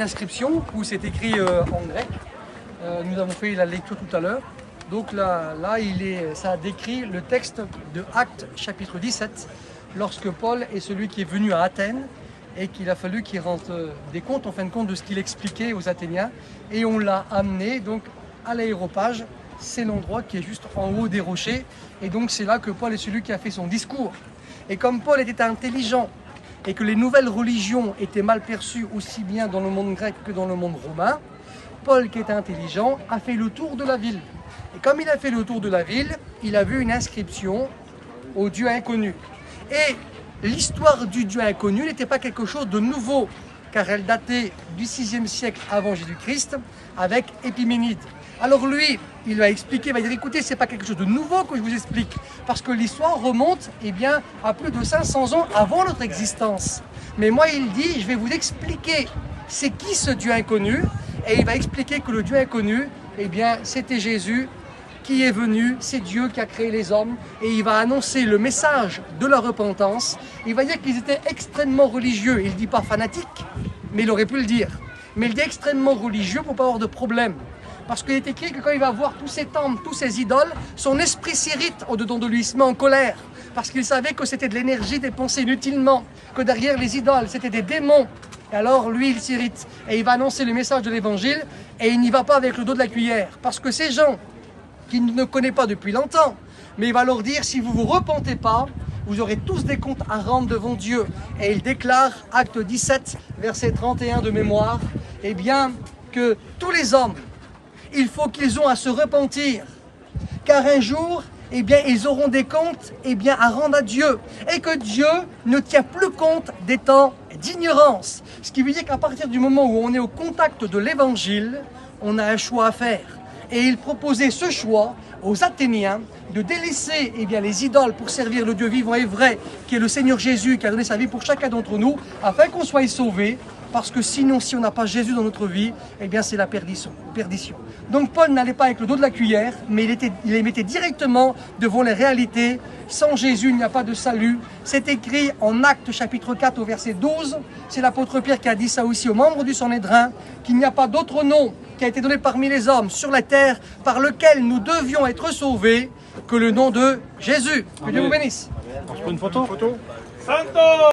Inscription où c'est écrit en grec. Nous avons fait la lecture tout à l'heure. Donc là ça décrit le texte de Actes chapitre 17, lorsque Paul est celui qui est venu à Athènes et qu'il a fallu qu'il rende des comptes, en fin de compte, de ce qu'il expliquait aux Athéniens. Et on l'a amené donc à l'aéropage. C'est l'endroit qui est juste en haut des rochers. Et donc c'est là que Paul est celui qui a fait son discours. Et comme Paul était intelligent, et que les nouvelles religions étaient mal perçues aussi bien dans le monde grec que dans le monde romain, Paul, qui était intelligent, a fait le tour de la ville. Et comme il a fait le tour de la ville, il a vu une inscription au Dieu inconnu. Et l'histoire du Dieu inconnu n'était pas quelque chose de nouveau, car elle datait du 6e siècle avant Jésus-Christ, avec Épiménide. Alors lui, il va expliquer, il va dire, écoutez, c'est pas quelque chose de nouveau que je vous explique, parce que l'histoire remonte à plus de 500 ans avant notre existence. Mais moi, il dit, je vais vous expliquer c'est qui ce Dieu inconnu, et il va expliquer que le Dieu inconnu, c'était Jésus qui est venu, c'est Dieu qui a créé les hommes, et il va annoncer le message de la repentance. Il va dire qu'ils étaient extrêmement religieux, il ne dit pas fanatiques, mais il aurait pu le dire. Mais il dit extrêmement religieux pour ne pas avoir de problème. Parce qu'il est écrit que quand il va voir tous ces temples, tous ces idoles, son esprit s'irrite au-dedans de lui, il se met en colère. Parce qu'il savait que c'était de l'énergie dépensée inutilement, que derrière les idoles, c'était des démons. Et alors lui, il s'irrite. Et il va annoncer le message de l'évangile, et il n'y va pas avec le dos de la cuillère. Parce que ces gens qu'il ne connaît pas depuis longtemps, mais il va leur dire, si vous ne vous repentez pas, vous aurez tous des comptes à rendre devant Dieu. Et il déclare, acte 17, verset 31 de mémoire, que tous les hommes, il faut qu'ils ont à se repentir, car un jour, ils auront des comptes à rendre à Dieu, et que Dieu ne tient plus compte des temps d'ignorance. Ce qui veut dire qu'à partir du moment où on est au contact de l'évangile, on a un choix à faire. Et il proposait ce choix aux Athéniens de délaisser les idoles pour servir le Dieu vivant et vrai, qui est le Seigneur Jésus, qui a donné sa vie pour chacun d'entre nous, afin qu'on soit sauvés. Parce que sinon, si on n'a pas Jésus dans notre vie, c'est la perdition. Donc Paul n'allait pas avec le dos de la cuillère, mais il les mettait directement devant les réalités. Sans Jésus, il n'y a pas de salut. C'est écrit en Actes chapitre 4 au verset 12. C'est l'apôtre Pierre qui a dit ça aussi aux membres du Sanhédrin, qu'il n'y a pas d'autre nom qui a été donné parmi les hommes sur la terre par lequel nous devions être sauvés que le nom de Jésus. Que Dieu vous bénisse. On se prend une photo. Santo!